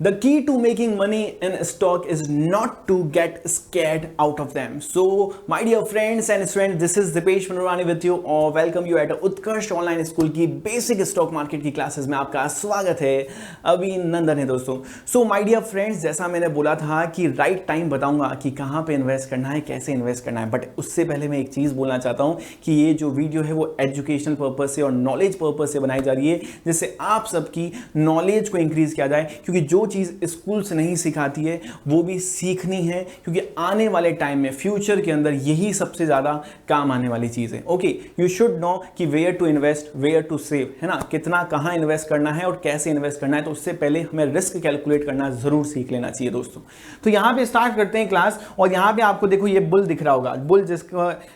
The key to making money in stock is not to get scared out of them. So, my dear friends and students, this is Dipesh Manurani with you और welcome you at Utkarsh online school की basic stock market की classes में आपका स्वागत है। अभिनंदन है दोस्तों। सो माय डियर फ्रेंड्स, जैसा मैंने बोला था कि राइट टाइम बताऊंगा कि कहाँ पे इन्वेस्ट करना है, कैसे इन्वेस्ट करना है, बट उससे पहले मैं एक चीज़ बोलना चाहता हूँ कि ये जो वीडियो है वो एजुकेशनल पर्पज से और नॉलेज पर्पज से बनाई जा रही है, जिससे आप सबकी नॉलेज को इंक्रीज किया जाए, क्योंकि जो चीज़ स्कूल से नहीं सिखाती है वो भी सीखनी है, क्योंकि आने वाले टाइम में फ्यूचर के अंदर यही सबसे ज़्यादा काम आने वाली चीज़ है। ओके, यू शुड नो कि where to invest, where to save, है ना, कितना कहाँ इन्वेस्ट करना है और कैसे इन्वेस्ट करना है। तो उससे पहले हमें रिस्क कैलकुलेट करना ज़रूर सीख लेना चाहिए दोस्तों। तो यहाँ पे स्टार्ट करते हैं क्लास, और यहाँ पे आपको देखो ये बुल दिख रहा होगा, बुल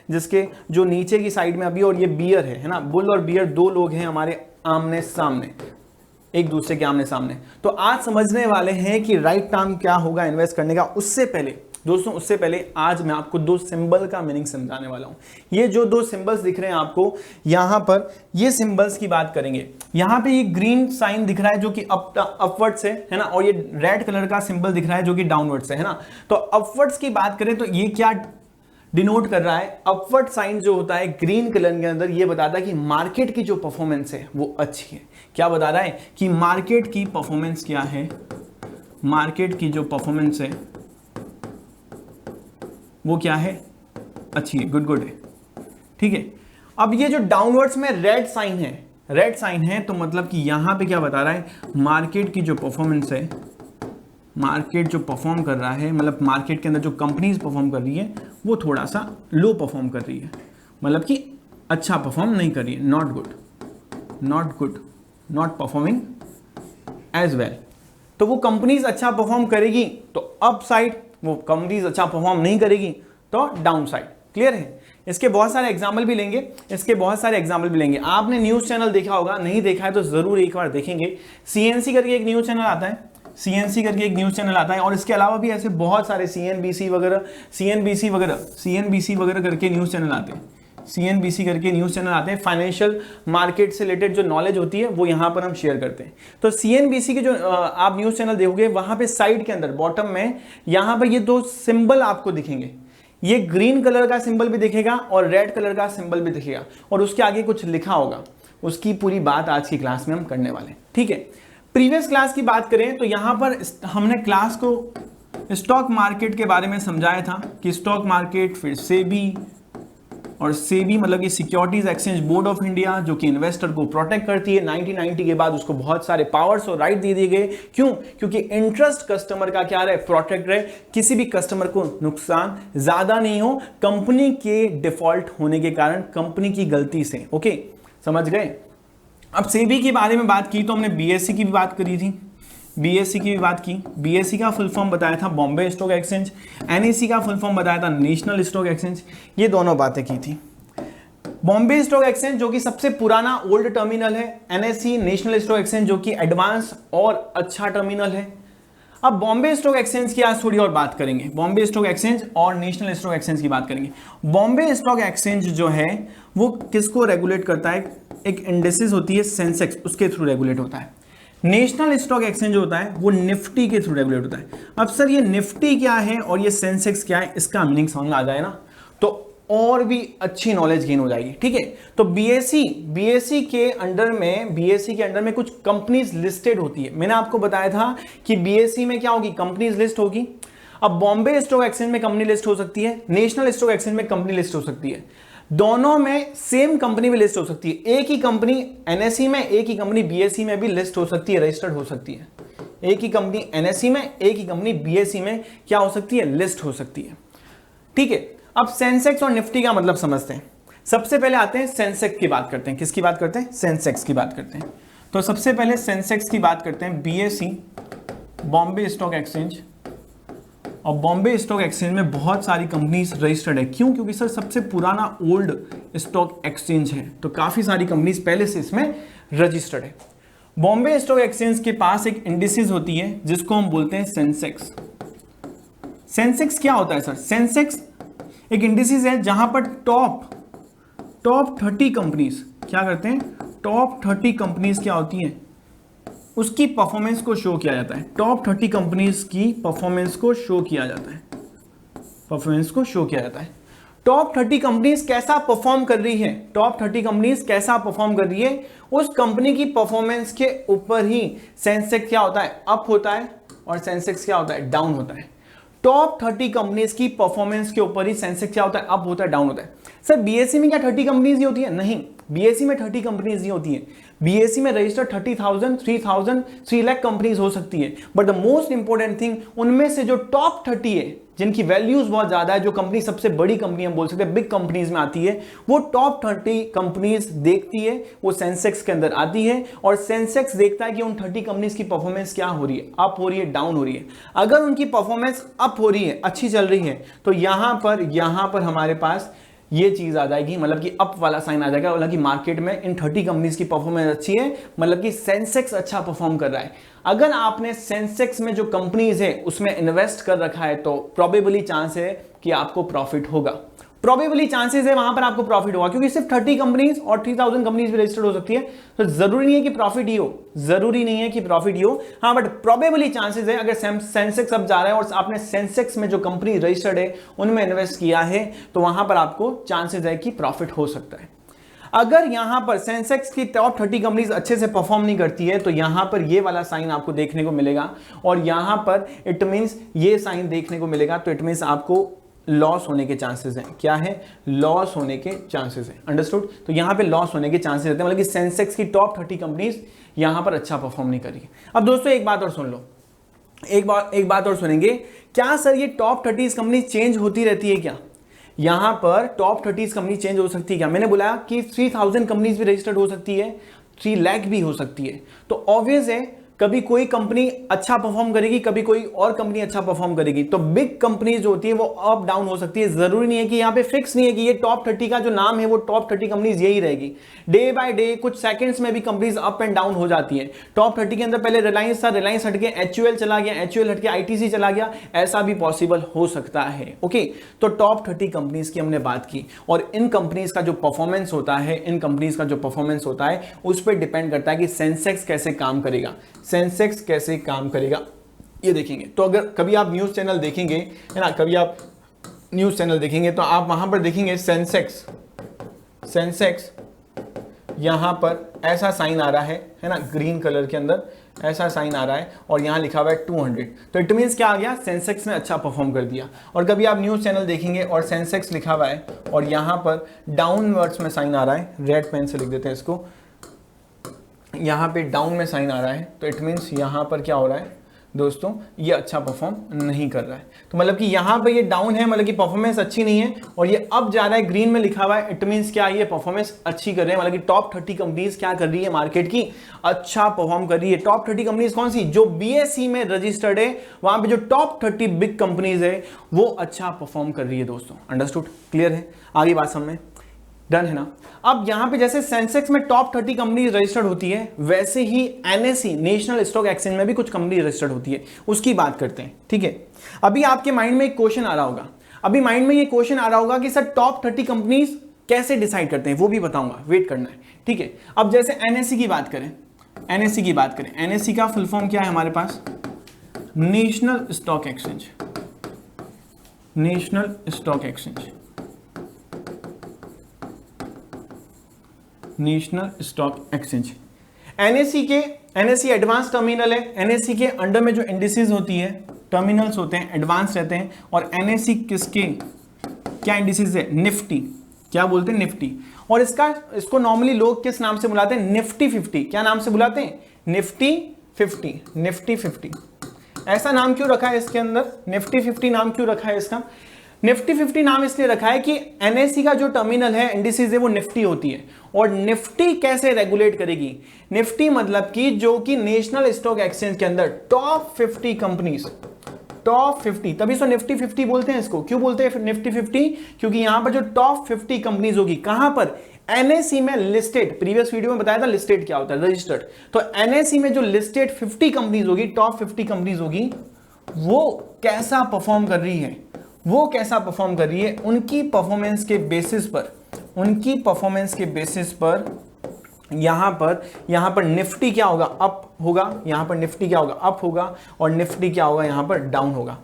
जिसके जो नीचे की साइड में अभी, और ये बियर है ना, बुल और बियर दो लोग हैं हमारे आमने सामने, एक दूसरे के आमने सामने। तो आज समझने वाले हैं कि राइट टाइम क्या होगा इन्वेस्ट करने का। उससे पहले दोस्तों, उससे पहले आज मैं आपको दो सिंबल का मीनिंग समझाने वाला हूं। ये जो दो सिंबल्स दिख रहे हैं आपको यहां पर, ये सिंबल्स की बात करेंगे। यहां पे ये ग्रीन साइन दिख रहा है जो कि अपवर्ड से है ना, और ये रेड कलर का सिंबल दिख रहा है जो कि डाउनवर्ड से है ना। तो अपवर्ड्स की बात करें तो ये क्या डिनोट कर रहा है? अपवर्ड साइन जो होता है ग्रीन कलर के अंदर, ये बताता है कि मार्केट की जो परफॉर्मेंस है वो अच्छी है। क्या बता रहा है कि मार्केट की परफॉर्मेंस क्या है, मार्केट की जो परफॉर्मेंस है वो क्या है, अच्छी है, गुड है, ठीक है। अब ये जो डाउनवर्ड्स में रेड साइन है, रेड साइन है, तो मतलब कि यहां पे क्या बता रहा है, मार्केट की जो परफॉर्मेंस है, मार्केट जो परफॉर्म कर रहा है, मतलब मार्केट के अंदर जो कंपनीज परफॉर्म कर रही है वो थोड़ा सा लो परफॉर्म कर रही है, मतलब कि अच्छा परफॉर्म नहीं कर रही है, not good, not performing as well. तो वो कंपनीज अच्छा परफॉर्म करेगी तो अप साइड, वो कंपनीज अच्छा परफॉर्म नहीं करेगी तो डाउन साइड। क्लियर है? इसके बहुत सारे एग्जाम्पल भी लेंगे, आपने न्यूज चैनल देखा होगा, नहीं देखा है तो जरूर एक बार देखेंगे। सीएनसी करके एक न्यूज चैनल आता है, और इसके अलावा भी ऐसे बहुत सारे सीएनबीसी वगैरह करके न्यूज चैनल आते हैं। फाइनेंशियल मार्केट से रिलेटेड जो नॉलेज होती है वो यहाँ पर हम शेयर करते हैं। तो सीएनबीसी के जो आप न्यूज चैनल देखोगे, वहां पे साइड के अंदर बॉटम में यहाँ पर ये दो सिंबल आपको दिखेंगे। ये ग्रीन कलर का सिंबल भी दिखेगा और रेड कलर का सिंबल भी दिखेगा, और उसके आगे कुछ लिखा होगा। उसकी पूरी बात आज की क्लास में हम करने वाले हैं, ठीक है। प्रीवियस क्लास की बात करें तो यहां पर हमने क्लास को स्टॉक मार्केट के बारे में समझाया था कि स्टॉक मार्केट, फिर सेबी, और सेबी मतलब कि securities exchange board of India, जो कि इन्वेस्टर को प्रोटेक्ट करती है। 1990 के बाद उसको बहुत सारे पावर्स और राइट दे दिए गए। क्यों? क्योंकि इंटरेस्ट कस्टमर का क्या रहे, प्रोटेक्ट रहे, किसी भी कस्टमर को नुकसान ज्यादा नहीं हो कंपनी के डिफॉल्ट होने के कारण, कंपनी की गलती से। ओके, समझ गए? अब सेबी के बारे में बात की तो हमने बीएससी की भी बात करी थी, बीएससी का फुल फॉर्म बताया था बॉम्बे स्टॉक एक्सचेंज, एनएससी का फुल फॉर्म बताया था नेशनल स्टॉक एक्सचेंज। ये दोनों बातें की थी। बॉम्बे स्टॉक एक्सचेंज जो कि सबसे पुराना ओल्ड टर्मिनल है, एनएससी नेशनल स्टॉक एक्सचेंज जो कि एडवांस और अच्छा टर्मिनल है। अब बॉम्बे स्टॉक एक्सचेंज की आज थोड़ी और बात करेंगे, बॉम्बे स्टॉक एक्सचेंज और नेशनल स्टॉक एक्सचेंज की बात करेंगे। बॉम्बे स्टॉक एक्सचेंज जो है वो किसको रेगुलेट करता है? एक इंडेक्सेस होती है सेंसेक्स, उसके थ्रू रेगुलेट होता है। नेशनल स्टॉक एक्सचेंज होता है वो निफ्टी के थ्रू रेगुलेट होता है। अब सर ये निफ्टी क्या है और ये सेंसेक्स क्या है, इसका मीनिंग समझ में आ जाए ना तो और भी अच्छी नॉलेज गेन हो जाएगी, ठीक है। तो बीएससी के अंडर में कुछ कंपनीज लिस्टेड होती है। मैंने आपको बताया था कि बीएससी में क्या होगी, कंपनीज लिस्ट होगी। अब बॉम्बे स्टॉक एक्सचेंज में कंपनी लिस्ट हो सकती है, नेशनल स्टॉक एक्सचेंज में कंपनी लिस्ट हो सकती है, दोनों में सेम कंपनी में लिस्ट हो सकती है। एक ही कंपनी एनएससी में, एक ही कंपनी बीएससी में भी लिस्ट हो सकती है, रजिस्टर्ड हो सकती है। एक ही कंपनी एनएससी में, एक ही कंपनी बीएससी में क्या हो सकती है, लिस्ट हो सकती है, ठीक है। अब सेंसेक्स और निफ्टी का मतलब समझते हैं। सबसे पहले आते हैं सेंसेक्स की बात करते हैं। किसकी बात करते हैं? सेंसेक्स की बात करते हैं। तो सबसे पहले सेंसेक्स की बात करते हैं। बीएससी बॉम्बे स्टॉक एक्सचेंज, और बॉम्बे स्टॉक एक्सचेंज में बहुत सारी कंपनीज रजिस्टर्ड है। क्यों? क्योंकि सर सबसे पुराना ओल्ड स्टॉक एक्सचेंज है, तो काफी सारी कंपनीज पहले से इसमें रजिस्टर्ड है। बॉम्बे स्टॉक एक्सचेंज के पास एक इंडिसेस होती है जिसको हम बोलते हैं सेंसेक्स। सेंसेक्स क्या होता है सर? सेंसेक्स एक इंडिसेस है जहां पर टॉप 30 कंपनीज क्या करते हैं, टॉप 30 कंपनीज क्या होती हैं, उसकी परफॉर्मेंस को शो किया जाता है। टॉप 30 कंपनीज की परफॉर्मेंस को शो किया जाता है, परफॉर्मेंस को शो किया जाता है। टॉप 30 कंपनीज कैसा परफॉर्म कर रही है, टॉप 30 कंपनीज कैसा परफॉर्म कर रही है, उस कंपनी की परफॉर्मेंस के ऊपर ही सेंसेक्स क्या होता है, अप होता है, और सेंसेक्स क्या होता है, डाउन होता है। टॉप 30 कंपनीज की परफॉर्मेंस के ऊपर ही सेंसेक्स क्या होता है, अप होता है, डाउन होता है। सर बीएससी में क्या 30 कंपनीज ही होती है? नहीं, बीएससी में 30 कंपनीज नहीं होती है। बीएससी में रजिस्टर्ड 30,000, 3,000, 3 लाख कंपनीज हो सकती है, but the most important thing, उनमें से जो टॉप 30 है, जिनकी वैल्यूज बहुत ज्यादा है, जो कंपनी सबसे बड़ी कंपनी हम बोल सकते हैं बिग कंपनीज में आती है, वो टॉप 30 कंपनीज देखती है, वो सेंसेक्स के अंदर आती है, और सेंसेक्स देखता है कि उन 30 कंपनीज की परफॉर्मेंस क्या हो रही है, अप हो रही है, डाउन हो रही है। अगर उनकी परफॉर्मेंस अप हो रही है, अच्छी चल रही है, तो यहां पर हमारे पास ये चीज आ जाएगी, मतलब कि अप वाला साइन आ जाएगा, मतलब कि मार्केट में इन 30 कंपनीज की परफॉर्मेंस अच्छी है, मतलब कि सेंसेक्स अच्छा परफॉर्म कर रहा है। अगर आपने सेंसेक्स में जो कंपनीज है उसमें इन्वेस्ट कर रखा है, तो प्रोबेबली चांस है कि आपको प्रॉफिट होगा, प्रोबेबली चांसेस है वहां पर आपको प्रॉफिट होगा, क्योंकि सिर्फ 30 कंपनीज और 3,000 कंपनीज भी रजिस्टर्ड हो सकती है, तो जरूरी नहीं है कि प्रॉफिट ही हो, जरूरी नहीं है कि प्रॉफिट ही हो, हाँ, बट प्रोबेबली चांसेस है, अगर सेंसेक्स अब जा रहा है और आपने सेंसेक्स में जो कंपनी रजिस्टर्ड है उनमें इन्वेस्ट किया है, तो वहां पर आपको चांसेस है कि प्रॉफिट हो सकता है। अगर यहां पर सेंसेक्स की टॉप 30 कंपनीज अच्छे से परफॉर्म नहीं करती है, तो यहां पर ये वाला साइन आपको देखने को मिलेगा, और यहां पर इट मींस ये साइन देखने को मिलेगा, तो इट मींस आपको लॉस होने के चांसेस हैं। क्या है? लॉस होने के चांसेस हैं। अंडरस्टूड? तो यहां पे लॉस होने के चांसेस रहते हैं, मतलब कि सेंसेक्स की टॉप 30 कंपनीज यहां पर अच्छा परफॉर्म नहीं कर रही है। अब दोस्तों एक बात और सुन लो, एक बात और सुनेंगे, क्या सर ये टॉप 30 कंपनीज चेंज होती रहती है क्या? यहां पर टॉप 30 कंपनी चेंज हो सकती है क्या? मैंने बोला कि 3,000 कंपनीज भी रजिस्टर्ड हो सकती है, 3 लाख भी हो सकती है, तो ऑब्वियस है कभी कोई कंपनी अच्छा परफॉर्म करेगी, कभी कोई और कंपनी अच्छा परफॉर्म करेगी, तो बिग कंपनी जो होती है वो अप डाउन हो सकती है। जरूरी नहीं है कि यहाँ पे फिक्स नहीं है कि ये टॉप 30 का जो नाम है वो टॉप 30 कंपनीज यही रहेगी। डे बाय डे कुछ सेकंड्स में भी कंपनीज अप एंड डाउन हो जाती है। टॉप 30 के अंदर पहले रिलायंस था, रिलायंस हट के HUL चला गया, HUL हट के ITC चला गया, ऐसा भी पॉसिबल हो सकता है। ओके, तो टॉप 30 कंपनीज की हमने बात की, और इन कंपनीज का जो परफॉर्मेंस होता है, इन कंपनीज का जो परफॉर्मेंस होता है उस पर डिपेंड करता है कि सेंसेक्स कैसे काम करेगा, सेंसेक्स कैसे काम करेगा ये देखेंगे। तो अगर कभी आप न्यूज़ चैनल देखेंगे, है ना, कभी आप न्यूज़ चैनल देखेंगे तो आप वहां पर देखेंगे सेंसेक्स यहां पर ऐसा साइन आ रहा है ना, ग्रीन कलर के अंदर ऐसा साइन आ रहा है, और यहां लिखा हुआ है 200, तो इट मींस क्या आ गया, सेंसेक्स ने अच्छा परफॉर्म कर दिया। और कभी आप न्यूज़ चैनल देखेंगे और सेंसेक्स लिखा हुआ है और यहां पर डाउनवर्ड्स में साइन आ रहा है, रेड पेन से लिख देते हैं इसको, यहाँ पे डाउन में साइन आ रहा है, तो इट मीन्स यहाँ पर क्या हो रहा है दोस्तों, ये अच्छा परफॉर्म नहीं कर रहा है। तो मतलब कि यहाँ पे ये डाउन है, मतलब कि परफॉर्मेंस अच्छी नहीं है, और ये अप जा रहा है, ग्रीन में लिखा हुआ है, इट मीन्स क्या, ये परफॉर्मेंस अच्छी कर रहे हैं, मतलब कि टॉप 30 कंपनीज क्या कर रही है, मार्केट की अच्छा परफॉर्म कर रही है। टॉप 30 कंपनीज कौन सी? जो BSE में रजिस्टर्ड है, वहां पे जो टॉप 30 बिग कंपनीज है वो अच्छा परफॉर्म कर रही है दोस्तों। अंडरस्टूड? क्लियर है? आगे बात समझ में डन है ना? अब यहां पे जैसे सेंसेक्स में टॉप 30 कंपनी रजिस्टर्ड होती है, वैसे ही NSE नेशनल स्टॉक एक्सचेंज में भी कुछ कंपनी रजिस्टर्ड होती है, उसकी बात करते हैं। ठीक है, अभी आपके माइंड में एक क्वेश्चन आ रहा होगा, अभी माइंड में ये क्वेश्चन आ रहा होगा कि सर टॉप 30 कंपनीज कैसे डिसाइड करते हैं, वो भी बताऊंगा, वेट करना है। ठीक है, अब जैसे NSE की बात करें, NSE का फुल फॉर्म क्या है हमारे पास? National stock exchange, national stock exchange, national stock exchange. NSE advance terminal है, NSE के अंडर में जो इंडिसेस होती है, टर्मिनल्स होते हैं, एडवांस रहते हैं, और NSE किसके क्या इंडिसेस है? निफ्टी, क्या बोलते हैं? निफ्टी। और इसको नॉर्मली लोग किस नाम से बुलाते हैं? निफ्टी 50। क्या नाम से बुलाते हैं? Nifty 50, Nifty 50। ऐसा नाम क्यों रखा है इसके अंदर? निफ्टी 50 नाम क्यों रखा है इसका? निफ्टी 50 नाम इसलिए रखा है कि NSE का जो टर्मिनल है, इंडिसेस है, वो निफ्टी होती है। और निफ्टी कैसे रेगुलेट करेगी? निफ्टी मतलब कि जो कि नेशनल स्टॉक एक्सचेंज के अंदर टॉप 50 कंपनीज, टॉप 50, तभी तो निफ्टी 50 बोलते हैं इसको। क्यों बोलते हैं निफ्टी 50? क्योंकि यहां पर जो टॉप 50 कंपनीज होगी, कहां पर? NSE में लिस्टेड, प्रीवियस वीडियो में बताया था लिस्टेड क्या होता है, रजिस्टर्ड। तो NSE में जो लिस्टेड 50 कंपनीज होगी, टॉप 50 कंपनीज होगी, वो कैसा परफॉर्म कर रही है, वो कैसा परफॉर्म कर रही है, उनकी परफॉर्मेंस के बेसिस पर, उनकी परफॉर्मेंस के बेसिस पर यहाँ पर निफ्टी क्या होगा, अप होगा, यहाँ पर निफ्टी क्या होगा, अप होगा, और निफ्टी क्या होगा, यहाँ पर डाउन होगा।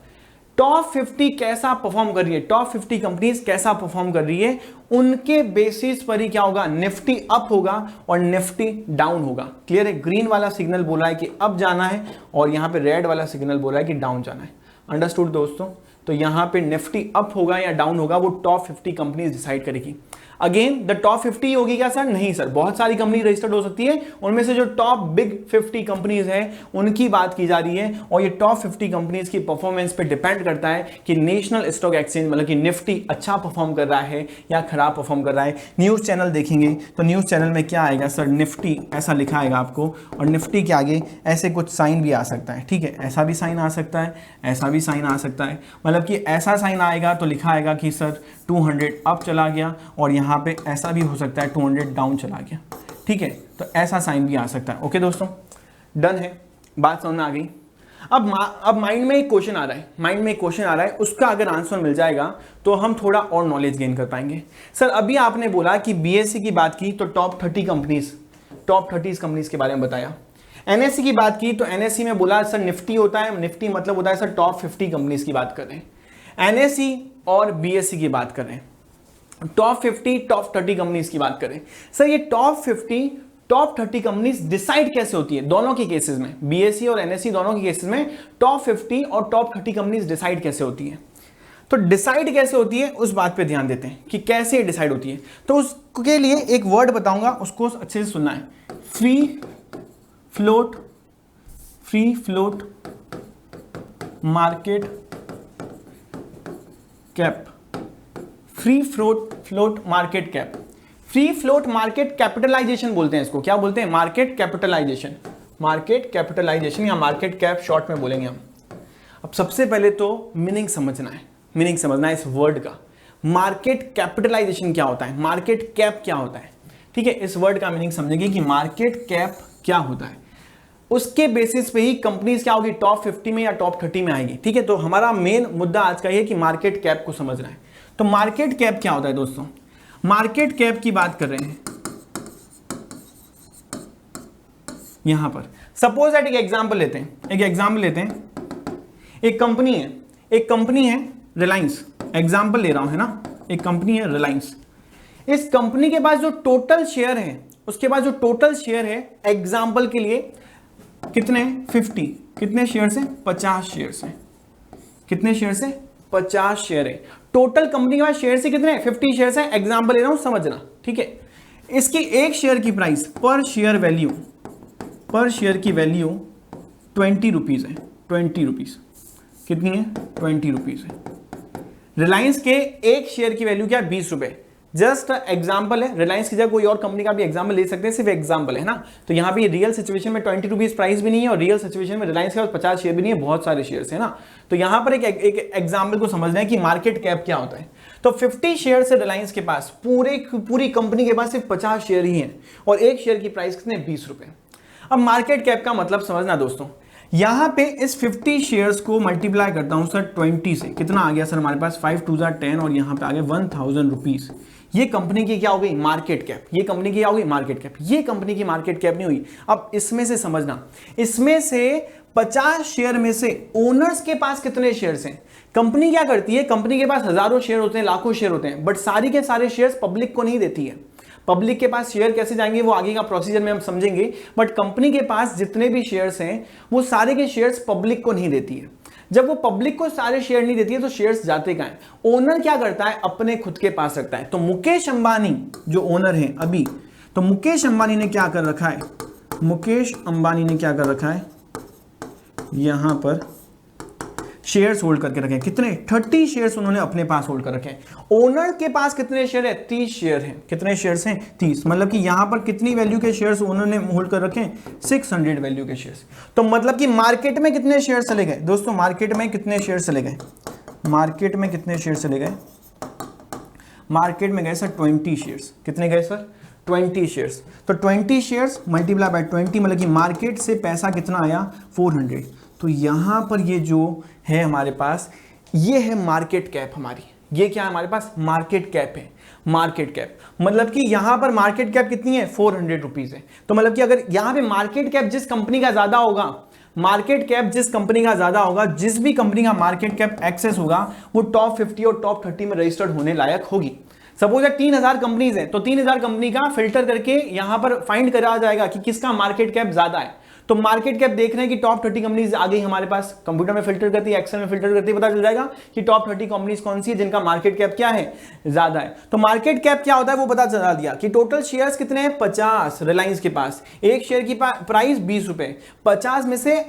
टॉप 50 कैसा परफॉर्म कर रही है, टॉप 50 कंपनीज कैसा परफॉर्म कर रही है, उनके बेसिस पर ही क्या होगा, निफ्टी अप होगा और निफ्टी डाउन होगा। क्लियर है? ग्रीन वाला सिग्नल बोला है कि अप जाना है और यहाँ पे रेड वाला सिग्नल बोला है कि डाउन जाना है। अंडरस्टूड दोस्तों? तो यहाँ पे निफ्टी अप होगा या डाउन होगा वो टॉप 50 कंपनीज डिसाइड करेगी। अगेन द टॉप 50 होगी क्या सर? नहीं सर, बहुत सारी कंपनी रजिस्टर्ड हो सकती है, उनमें से जो टॉप बिग 50 कंपनीज है उनकी बात की जा रही है, और ये टॉप 50 कंपनीज की परफॉर्मेंस पे डिपेंड करता है कि नेशनल स्टॉक एक्सचेंज मतलब कि निफ्टी अच्छा परफॉर्म कर रहा है या खराब परफॉर्म कर रहा है। न्यूज चैनल देखेंगे तो न्यूज चैनल में क्या आएगा सर, निफ्टी ऐसा लिखा आएगा आपको, और निफ्टी के आगे ऐसे कुछ साइन भी आ सकता है। ठीक है, ऐसा भी साइन आ सकता है, ऐसा भी साइन आ सकता है, मतलब कि ऐसा साइन आएगा तो लिखा आएगा कि सर 200 अप चला गया, और यहाँ पे ऐसा भी हो सकता है 200 डाउन चला गया। ठीक है, तो ऐसा साइन भी आ सकता है। ओके दोस्तों, डन है, बात समझ में आ गई। अब माइंड में एक क्वेश्चन आ रहा है, उसका अगर आंसर मिल जाएगा तो हम थोड़ा और नॉलेज गेन कर पाएंगे। सर अभी आपने बोला कि बीएससी की बात की तो टॉप 30 कंपनीज के बारे में बताया। एनएससी की बात की तो एनएससी में बोला सर निफ्टी होता है, निफ्टी मतलब होता है सर टॉप 50 कंपनीज की बात कर रहे हैं। एनएससी और बीएससी की बात कर रहे हैं, टॉप 50 टॉप 30 कंपनीज की बात करें। सर ये टॉप 50 टॉप 30 कंपनीज डिसाइड कैसे होती है? दोनों के केसेस में, बीएससी और एनएससी दोनों के केसेस में टॉप 50 और टॉप 30 कंपनीज डिसाइड कैसे होती है? तो डिसाइड कैसे होती है उस बात पे ध्यान देते हैं कि कैसे डिसाइड होती है। तो उसके लिए एक वर्ड बताऊंगा, उसको अच्छे से सुनना है। Free float market cap. Free float market cap, free float market capitalisation बोलते हैं इसको। क्या बोलते हैं? मार्केट कैपिटलाइजेशन या मार्केट कैप शॉर्ट में बोलेंगे हम। अब सबसे पहले तो मीनिंग समझना है इस वर्ड का। मार्केट कैपिटलाइजेशन क्या होता है, मार्केट कैप क्या होता है? ठीक है, इस वर्ड का मीनिंग समझेंगे कि मार्केट कैप क्या होता है, उसके बेसिस पे ही कंपनीज क्या होगी, टॉप 50 में या टॉप 30 में आएगी। ठीक है, तो हमारा मेन मुद्दा आज का ये कि मार्केट कैप को समझना है। तो मार्केट कैप क्या होता है दोस्तों? मार्केट कैप की बात कर रहे हैं यहां पर। सपोज दैट एक एग्जांपल लेते हैं, एक कंपनी है रिलायंस, एग्जांपल ले रहा हूं है ना, एक कंपनी है रिलायंस। इस कंपनी के पास जो टोटल शेयर है, उसके पास जो टोटल शेयर है एग्जांपल के लिए कितने, 50, कितने शेयर से, 50 शेयर से, कितने शेयर से, 50 शेयर है। टोटल कंपनी के पास शेयर से कितने, 50 शेयर है, एग्जांपल ले रहा हूं समझना। ठीक है, इसकी एक शेयर की प्राइस पर शेयर की वैल्यू 20 रुपीज है, 20 रुपीज कितनी है, 20 रुपीज है। रिलायंस के एक शेयर की वैल्यू क्या है, 20 रुपए। जस्ट एग्जाम्पल है, रिलायंस की जगह कोई और कंपनी का भी एग्जाम्पल ले सकते हैं, सिर्फ एग्जाम्पल है ना। तो यहाँ पे रियल सिचुएशन में 20 रुपीज प्राइस भी नहीं है, और रियल सिचुएशन में रिलायंस के पास 50 शेयर भी नहीं है, बहुत सारे शेयर्स है ना। तो यहाँ पर एक एग्जाम्पल को समझना है कि मार्केट कैप क्या होता है। तो 50 शेयर से रिलायंस के पास, पूरी कंपनी के पास सिर्फ 50 शेयर ही है, और एक शेयर की प्राइस कितने, 20 रुपए। अब मार्केट कैप का मतलब समझना दोस्तों, यहां पे इस 50 शेयर्स को मल्टीप्लाई करता हूं सर 20 से, कितना आ गया सर हमारे पास, 5 2 10, और यहां पे आ गए 1000 रुपीज। ये कंपनी की क्या हो गई, मार्केट कैप। ये कंपनी की क्या हो गई, मार्केट कैप। ये कंपनी की मार्केट कैप नहीं हुई। अब इसमें से समझना, इसमें से 50 शेयर में से ओनर्स के पास कितने शेयर्स हैं। कंपनी क्या करती है, कंपनी के पास हजारों शेयर होते हैं, लाखों शेयर होते हैं, बट सारी के सारे शेयर्स पब्लिक को नहीं देती है। पब्लिक के पास शेयर कैसे जाएंगे वो आगे का प्रोसीजर में हम समझेंगे, बट कंपनी के पास जितने भी शेयर्स हैं वो सारे के शेयर्स पब्लिक को नहीं देती है। जब वो पब्लिक को सारे शेयर नहीं देती है तो शेयर्स जाते कहां हैं, ओनर क्या करता है, अपने खुद के पास रखता है। तो मुकेश अंबानी जो ओनर है अभी, तो मुकेश अंबानी ने क्या कर रखा है, मुकेश अंबानी ने क्या कर रखा है, यहां पर शेयर्स होल्ड करके रखे हैं। कितने, 30 शेयर्स उन्होंने अपने पास होल्ड कर रखे हैं। ओनर के पास कितने शेयर है, 30 शेयर हैं। कितने शेयर्स हैं, 30। मतलब कि यहां पर कितनी वैल्यू के शेयर्स ओनर ने होल्ड कर रखे हैं, 600 वैल्यू के शेयर्स। तो मतलब कि मार्केट में कितने शेयर चले गए दोस्तों, मार्केट में कितने शेयर चले गए, मार्केट में कितने शेयर चले गए, मार्केट में गए सर 20 शेयर्स। कितने गए सर, 20 शेयर्स। तो 20 शेयर्स मल्टीप्लाई बाय 20, मतलब कि मार्केट से पैसा कितना आया, 400। तो यहां पर ये जो है हमारे पास, ये है मार्केट कैप हमारी। ये क्या है हमारे पास, मार्केट कैप है। मार्केट कैप, मतलब कि यहां पर मार्केट कैप कितनी है 400 रुपीज है। तो मतलब कि अगर यहां पे मार्केट कैप जिस कंपनी का ज्यादा होगा, मार्केट कैप जिस कंपनी का ज्यादा होगा, जिस भी कंपनी का मार्केट कैप एक्सेस होगा, वो टॉप 50 और टॉप 30 में रजिस्टर्ड होने लायक होगी। सपोज 3000 कंपनीज है, तो 3000 कंपनी का फिल्टर करके यहां पर फाइंड करा जाएगा कि किसका मार्केट कैप ज्यादा है। तो मार्केट कैप देख रहे हैं कि टॉप 30 कंपनीज आ गई हमारे पास, कंप्यूटर में फिल्टर करती है, एक्सेल में फिल्टर करती है, पता चल जाएगा कि टॉप 30 कंपनीज कौन सी है जिनका मार्केट कैप क्या है, ज्यादा है। तो मार्केट कैप क्या होता है वो पता चला दिया कि टोटल शेयर्स कितने हैं 50 रिलायंस के पास, एक शेयर की प्राइस 20 रुपए, 50 में से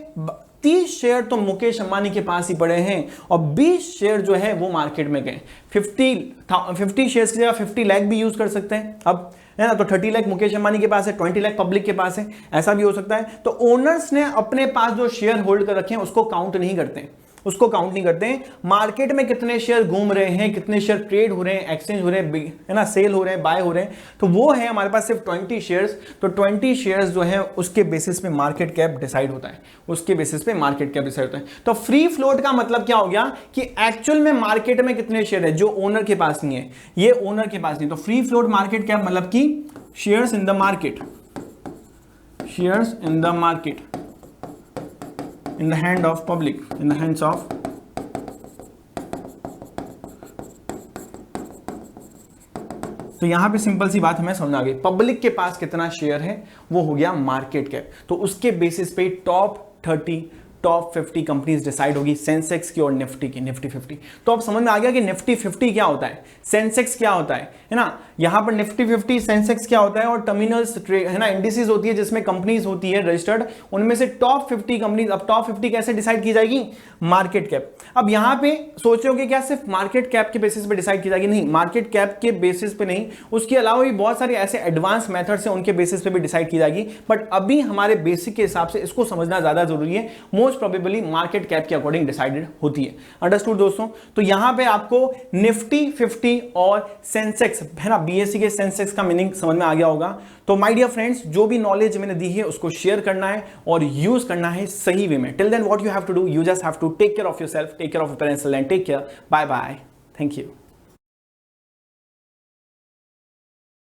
30 शेयर तो मुकेश अंबानी के पास ही पड़े हैं और 20 शेयर जो है वो मार्केट में गए। 50 शेयर्स की जगह 50 लाख भी यूज कर सकते हैं अब, है ना। तो 30 लाख मुकेश अंबानी के पास है, 20 लाख पब्लिक के पास है, ऐसा भी हो सकता है। तो ओनर्स ने अपने पास जो शेयर होल्ड कर रखे हैं उसको काउंट नहीं करते, उसको काउंट नहीं करते हैं। मार्केट में कितने शेयर घूम रहे हैं, कितने शेयर ट्रेड हो रहे हैं, एक्सचेंज हो रहे हैं, है ना, सेल हो रहे हैं, बाय हो रहे हैं, तो वो है हमारे पास सिर्फ 20 शेयर्स। तो 20 शेयर्स जो है उसके बेसिस पे मार्केट कैप डिसाइड होता है, उसके बेसिस पे मार्केट कैप डिसाइड होता है। तो फ्री फ्लोट का मतलब क्या हो गया कि एक्चुअल में मार्केट में कितने शेयर है जो ओनर के पास नहीं है, ये ओनर के पास नहीं। तो फ्री फ्लोट मार्केट कैप मतलब कि shares in the market, shares in the market in the hand of public, in the hands of तो यहां पे सिंपल सी बात हमें समझ आ गई, पब्लिक के पास कितना शेयर है वो हो गया मार्केट कैप। तो उसके बेसिस पे टॉप 30 टॉप 50 कंपनीज डिसाइड होगी, सेंसेक्स की और निफ्टी की, निफ्टी 50। तो अब समझ में आ गया कि निफ्टी 50 क्या होता है, सेंसेक्स क्या होता है ना। यहां पर निफ्टी 50 सेंसेक्स क्या होता है और टर्मिनल्स है ना, इंडिसेस होती है जिसमें कंपनीज होती है रजिस्टर्ड, उनमें से टॉप 50 कंपनीज। अब टॉप 50 कैसे डिसाइड की जाएगी, मार्केट कैप। अब यहां पे सोच रहे हो कि क्या सिर्फ मार्केट कैप के बेसिस पे डिसाइड की जाएगी, नहीं, मार्केट कैप के बेसिस पे नहीं, उसके अलावा भी बहुत सारे ऐसे एडवांस मेथड्स हैं उनके बेसिस पे भी डिसाइड की जाएगी। बट अभी हमारे बेसिक के हिसाब से इसको समझना ज्यादा जरूरी है, मोस्ट प्रोबेबली मार्केट कैप के अकॉर्डिंग डिसाइडेड होती है। अंडरस्टूड दोस्तों। तो यहां पे आपको निफ्टी 50 और सेंसेक्स, है ना, बीएसई के सेंसेक्स का मीनिंग समझ में आ गया होगा। तो माय डियर फ्रेंड्स, जो भी नॉलेज मैंने दी है उसको शेयर करना है और यूज करना है सही वे में। Till then what you have to do, you just have to take care of yourself, take care of your parents and take care. Bye bye, thank you.